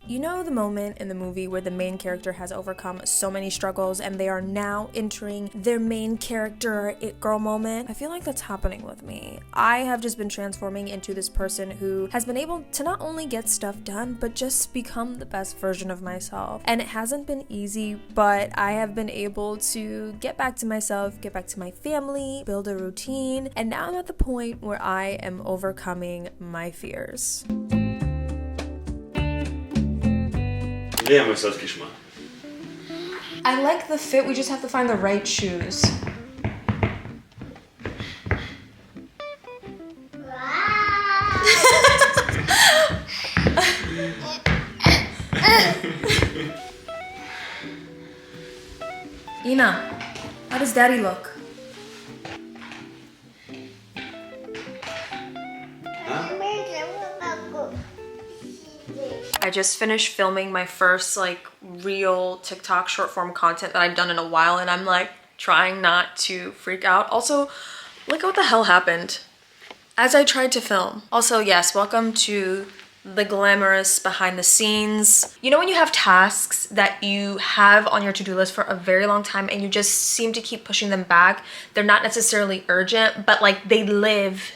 You know the moment in the movie where the main character has overcome so many struggles and they are now entering their main character it girl moment? I feel like that's happening with me. I have just been transforming into this person who has been able to not only get stuff done, but just become the best version of myself. And it hasn't been easy, but I have been able to get back to myself, get back to my family, build a routine, and now I'm at the point where I am overcoming my fears. I like the fit, we just have to find the right shoes. Ina, how does daddy look? I just finished filming my first real TikTok short form content that I've done in a while, and I'm trying not to freak out. Also, look at what the hell happened as I tried to film. Also, yes, welcome to the glamorous behind the scenes. You know when you have tasks that you have on your to-do list for a very long time and you just seem to keep pushing them back? They're not necessarily urgent, but they live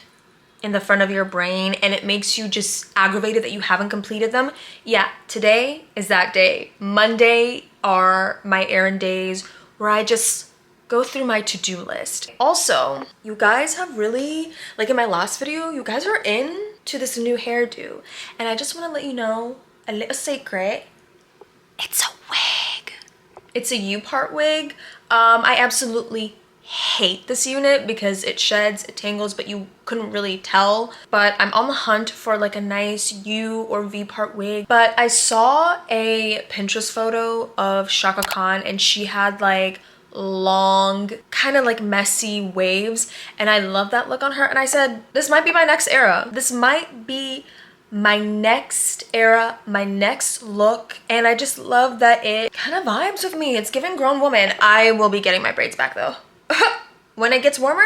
in the front of your brain and it makes you just aggravated that you haven't completed them. Yeah, today is that day. Monday are my errand days where I just go through my to-do list. Also, you guys have really, in my last video, you guys are into this new hairdo. And I just wanna let you know a little secret. It's a wig. It's a U-part wig. I absolutely hate this unit because it sheds, it tangles, but you couldn't really tell. But I'm on the hunt for a nice U or V part wig. But I saw a Pinterest photo of Shaka Khan and she had long, kind of messy waves, and I love that look on her. And I said, this might be my next era. This might be my next era, my next look. And I just love that it kind of vibes with me. It's giving grown woman. I will be getting my braids back though. When it gets warmer,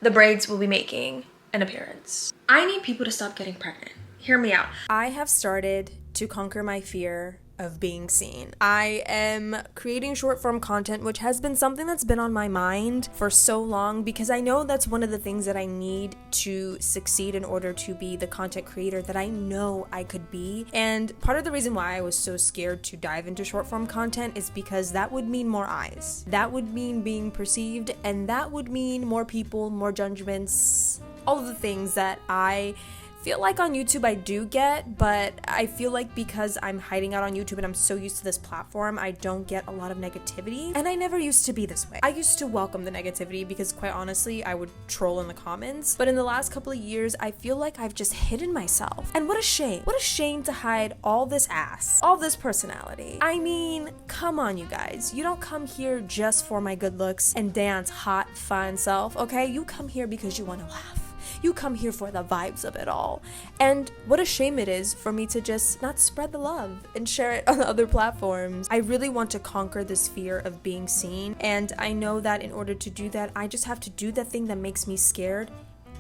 the braids will be making an appearance. I need people to stop getting pregnant. Hear me out. I have started to conquer my fear of being seen. I am creating short form content, which has been something that's been on my mind for so long because I know that's one of the things that I need to succeed in order to be the content creator that I know I could be. And part of the reason why I was so scared to dive into short form content is because that would mean more eyes. That would mean being perceived, and that would mean more people, more judgments, all of the things that I feel like on YouTube I do get, but I feel like because I'm hiding out on YouTube and I'm so used to this platform, I don't get a lot of negativity. And I never used to be this way. I used to welcome the negativity because quite honestly, I would troll in the comments. But in the last couple of years, I feel like I've just hidden myself. And what a shame. What a shame to hide all this ass, all this personality. I mean, come on you guys. You don't come here just for my good looks and dance hot, fun self, okay? You come here because you want to laugh. You come here for the vibes of it all. And what a shame it is for me to just not spread the love and share it on other platforms. I really want to conquer this fear of being seen. And I know that in order to do that, I just have to do the thing that makes me scared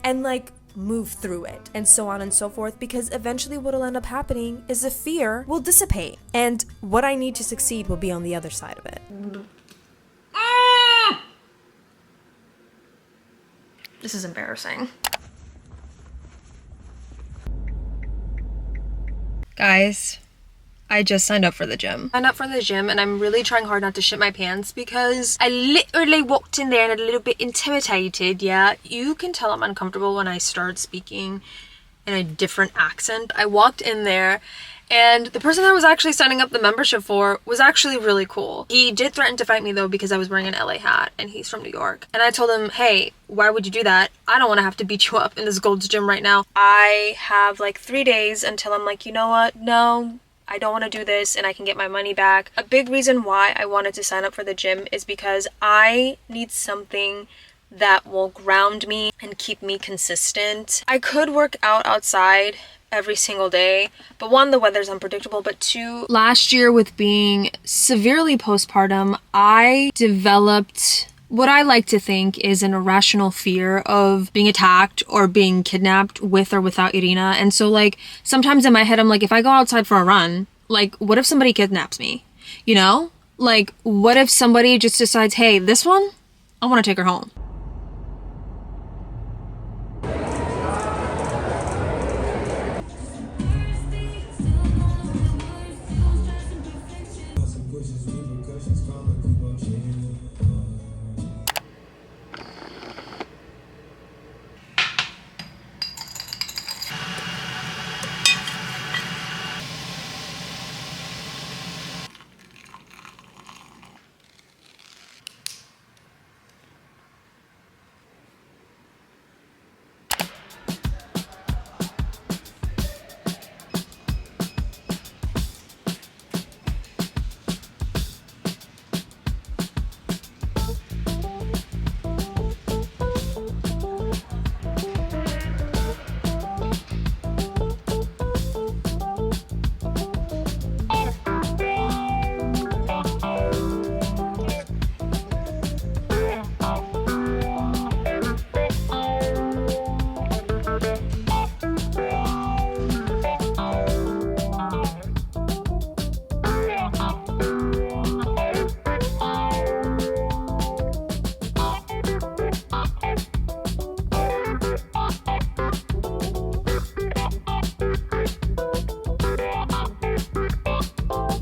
and move through it and so on and so forth, because eventually what'll end up happening is the fear will dissipate and what I need to succeed will be on the other side of it. This is embarrassing. Guys, I just signed up for the gym. And I'm really trying hard not to shit my pants because I literally walked in there and a little bit intimidated. Yeah, you can tell I'm uncomfortable when I start speaking in a different accent. I walked in there and the person I was actually signing up the membership for was actually really cool. He did threaten to fight me though because I was wearing an LA hat and he's from New York. And I told him, hey, why would you do that? I don't want to have to beat you up in this Gold's Gym right now. I have 3 days until I'm you know what? No, I don't want to do this and I can get my money back. A big reason why I wanted to sign up for the gym is because I need something that will ground me and keep me consistent. I could work out outside every single day, but one, the weather's unpredictable, but two, last year with being severely postpartum, I developed what I like to think is an irrational fear of being attacked or being kidnapped with or without Irina. And so sometimes in my head I'm if I go outside for a run, Like, what if somebody kidnaps me? You know? Like, what if somebody just decides, hey, this one, I want to take her home.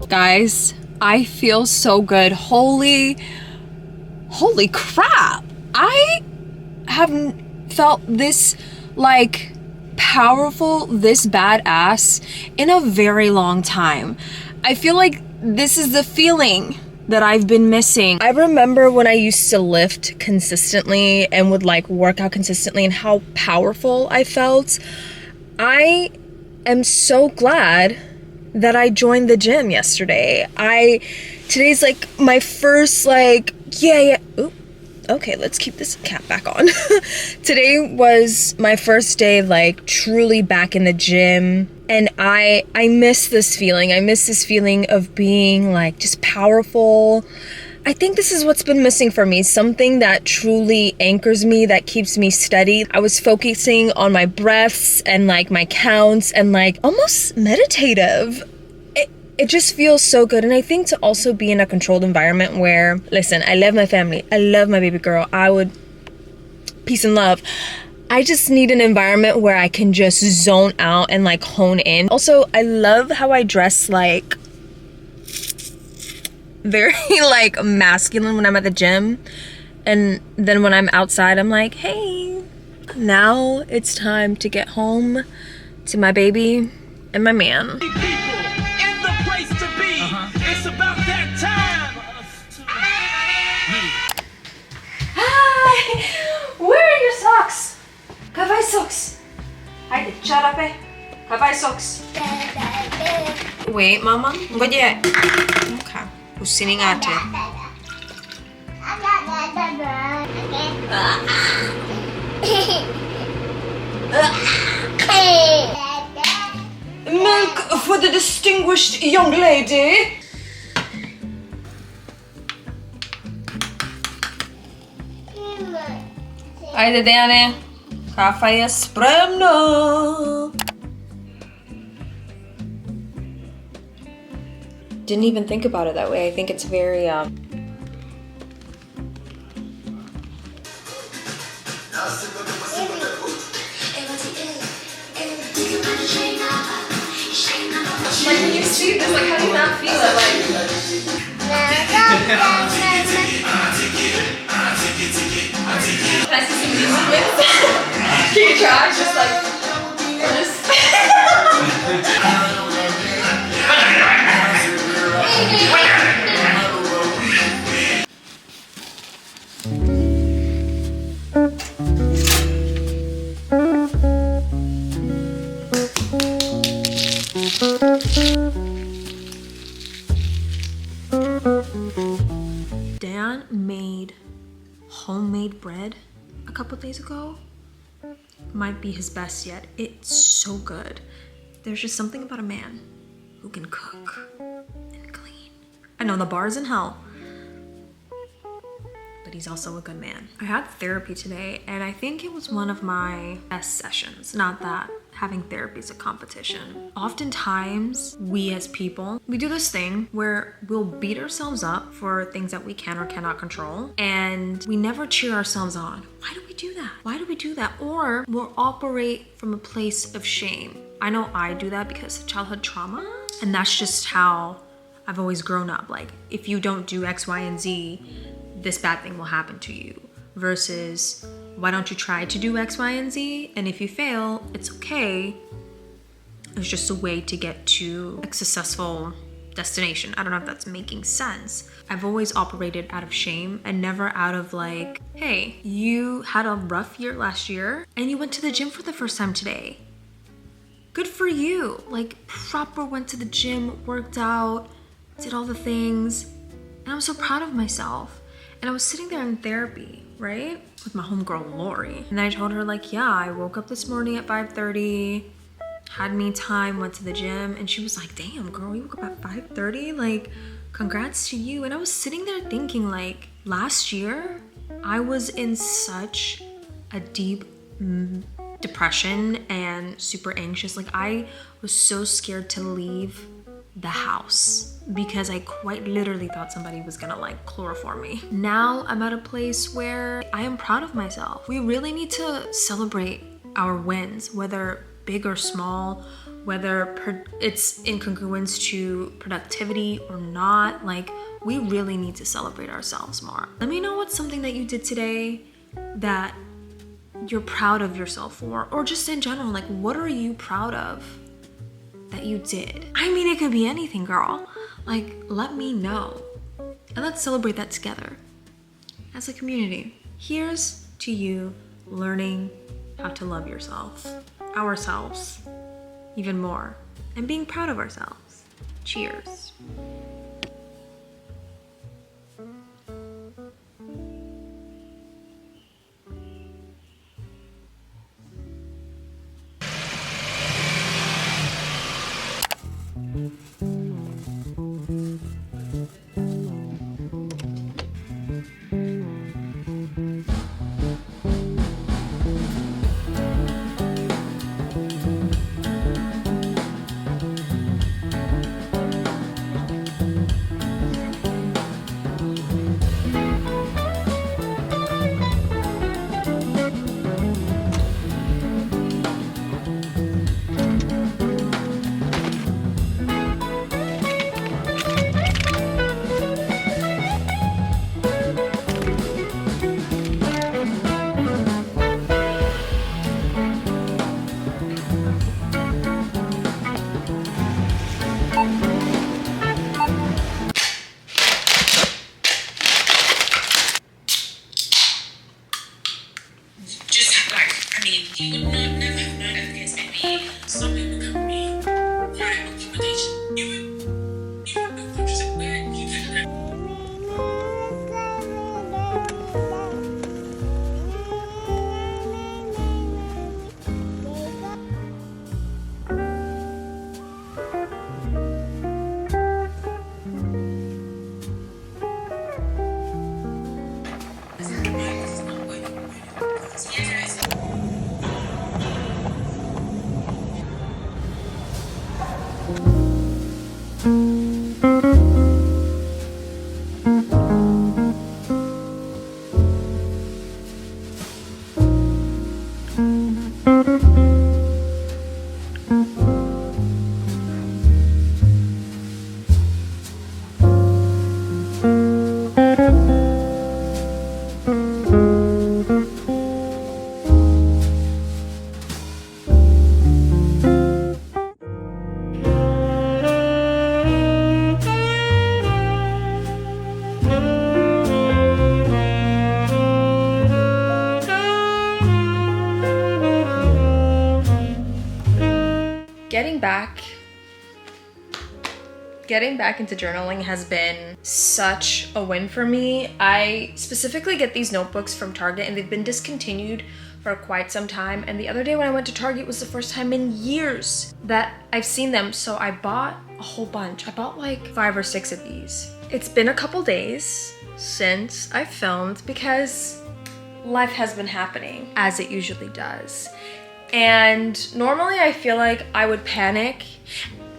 Guys, I feel so good. Holy crap. I haven't felt this like powerful, this badass in a very long time. I feel like this is the feeling that I've been missing. I remember when I used to lift consistently and would like work out consistently and how powerful I felt. I am so glad that I joined the gym yesterday. Today's like my first like, Ooh, okay, let's keep this cap back on. Today was my first day like truly back in the gym, and I miss this feeling. I miss this feeling of being like just powerful. I think this is what's been missing for me, something that truly anchors me, that keeps me steady. I was focusing on my breaths and like my counts and like almost meditative. It just feels so good. And I think to also be in a controlled environment where, listen, I love my family, I love my baby girl, peace and love. I just need an environment where I can just zone out and like hone in. Also, I love how I dress like very like masculine when I'm at the gym, and then when I'm outside I'm like, hey, now it's time to get home to my baby and my man. People in the place to be. It's about that time. Hi! Where are your socks? Kawai socks. Haydi çarape. Kawai socks. Wait, mama. Ngoja. Okay. Usini ngate. Milk for the distinguished young lady. Ajde, Dejane. Kafa je spremna. Didn't even think about it that way. I think it's very like when you see this, like how do you not feel it? Like can I see some music with? Can you try? Just like or just Dan made homemade bread a couple days ago. Might be his best yet. It's so good. There's just something about a man who can cook and clean. I know the bar's in hell, but he's also a good man. I had therapy today, and I think it was one of my best sessions. Not that having therapy is a competition. Oftentimes, we as people, we do this thing where we'll beat ourselves up for things that we can or cannot control, and we never cheer ourselves on. Why do we do that? Why do we do that? Or we'll operate from a place of shame. I know I do that because of childhood trauma, and that's just how I've always grown up. Like, if you don't do X, Y, and Z, this bad thing will happen to you. Versus, why don't you try to do X, Y, and Z? And if you fail, it's okay. It's just a way to get to a successful destination. I don't know if that's making sense. I've always operated out of shame and never out of like, hey, you had a rough year last year and you went to the gym for the first time today. Good for you. Like, proper went to the gym, worked out, did all the things. And I'm so proud of myself. And I was sitting there in therapy, right? With my homegirl, Lori. And I told her like, yeah, I woke up this morning at 5:30, had me time, went to the gym. And she was like, damn, girl, you woke up at 5:30? Like, congrats to you. And I was sitting there thinking like, last year, I was in such a deep depression and super anxious. Like, I was so scared to leave the house because I quite literally thought somebody was gonna like chloroform me. Now I'm at a place where I am proud of myself. We really need to celebrate our wins, whether big or small, whether it's in congruence to productivity or not. Like, we really need to celebrate ourselves more. Let me know what's something that you did today that you're proud of yourself for, or just in general, like, what are you proud of that you did? I mean, it could be anything, girl. Like, let me know. And let's celebrate that together as a community. Here's to you learning how to love yourself, ourselves, even more, and being proud of ourselves. Cheers. You would not never have known that because maybe some people come to me, right, accommodation. You would just like, where you could never. Getting back into journaling has been such a win for me. I specifically get these notebooks from Target and they've been discontinued for quite some time. And the other day when I went to Target was the first time in years that I've seen them. So I bought a whole bunch. I bought like 5 or 6 of these. It's been a couple days since I filmed because life has been happening as it usually does. And normally I feel like I would panic.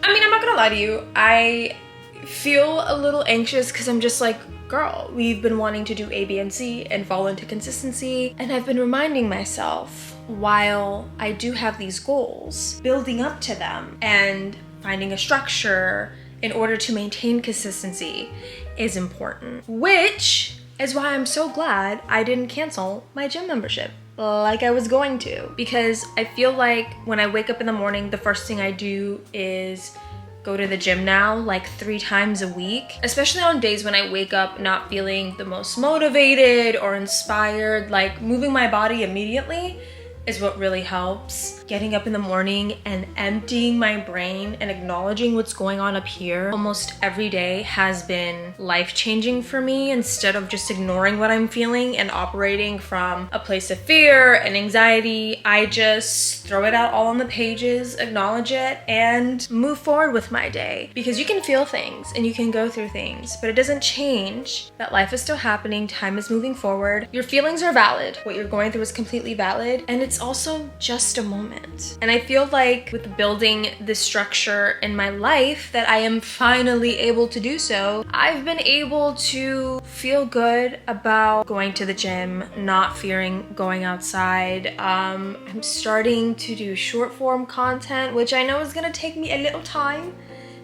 I mean, I'm not gonna lie to you. I feel a little anxious because I'm just like, girl, we've been wanting to do A, B, and C and fall into consistency. And I've been reminding myself, while I do have these goals, building up to them and finding a structure in order to maintain consistency is important. Which is why I'm so glad I didn't cancel my gym membership like I was going to. Because I feel like when I wake up in the morning, the first thing I do is go to the gym now like 3 times a week, especially on days when I wake up not feeling the most motivated or inspired. Like moving my body immediately is what really helps. Getting up in the morning and emptying my brain and acknowledging what's going on up here almost every day has been life-changing for me, instead of just ignoring what I'm feeling and operating from a place of fear and anxiety. I just throw it out all on the pages, acknowledge it, and move forward with my day. Because you can feel things and you can go through things, but it doesn't change that life is still happening, time is moving forward. Your feelings are valid. What you're going through is completely valid, and it's also just a moment. And I feel like with building this structure in my life that I am finally able to do so, I've been able to feel good about going to the gym, not fearing going outside. I'm starting to do short form content, which I know is gonna take me a little time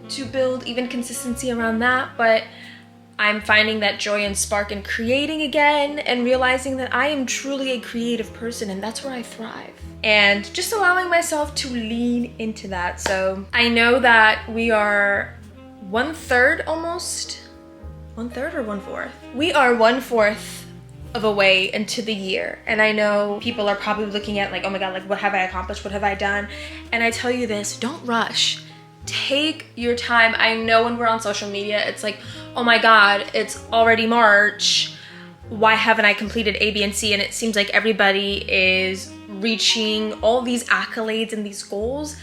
to build even consistency around that, but I'm finding that joy and spark in creating again and realizing that I am truly a creative person and that's where I thrive. And just allowing myself to lean into that. So I know that we are 1/3 almost. 1/3 or 1/4? We are 1/4 of a way into the year. And I know people are probably looking at like, oh my God, like what have I accomplished? What have I done? And I tell you this, don't rush. Take your time. I know when we're on social media, it's like, oh my God, it's already March. Why haven't I completed A, B, and C? And it seems like everybody is reaching all these accolades and these goals.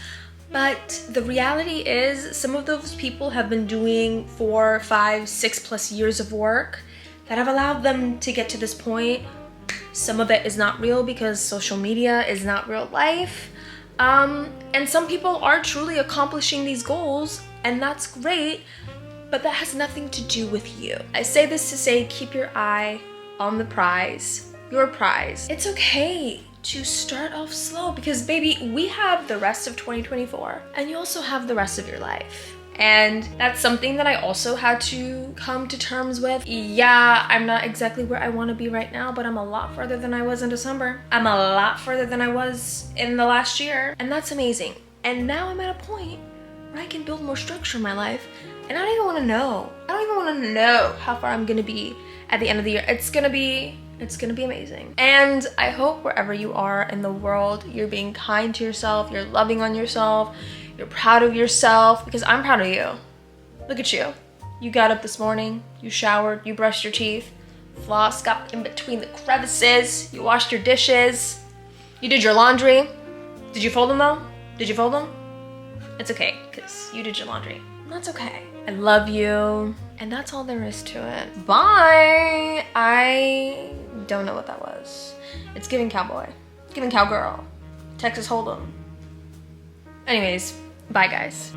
But the reality is some of those people have been doing 4, 5, 6+ years of work that have allowed them to get to this point. Some of it is not real because social media is not real life. And some people are truly accomplishing these goals, and that's great, but that has nothing to do with you. I say this to say, keep your eye on the prize, your prize. It's okay to start off slow because baby, we have the rest of 2024 and you also have the rest of your life. And that's something that I also had to come to terms with. Yeah, I'm not exactly where I want to be right now, but I'm a lot further than I was in December. I'm a lot further than I was in the last year, and that's amazing. And now I'm at a point where I can build more structure in my life, and I don't even want to know. I don't even want to know how far I'm gonna be at the end of the year. It's gonna be amazing. And I hope wherever you are in the world, you're being kind to yourself, you're loving on yourself, you're proud of yourself, because I'm proud of you. Look at you. You got up this morning, you showered, you brushed your teeth, floss got in between the crevices, you washed your dishes, you did your laundry. Did you fold them though? Did you fold them? It's okay, because you did your laundry. That's okay. I love you, and that's all there is to it. Bye! I don't know what that was. It's giving cowboy. It's giving cowgirl. Texas Hold'em. Anyways, bye guys.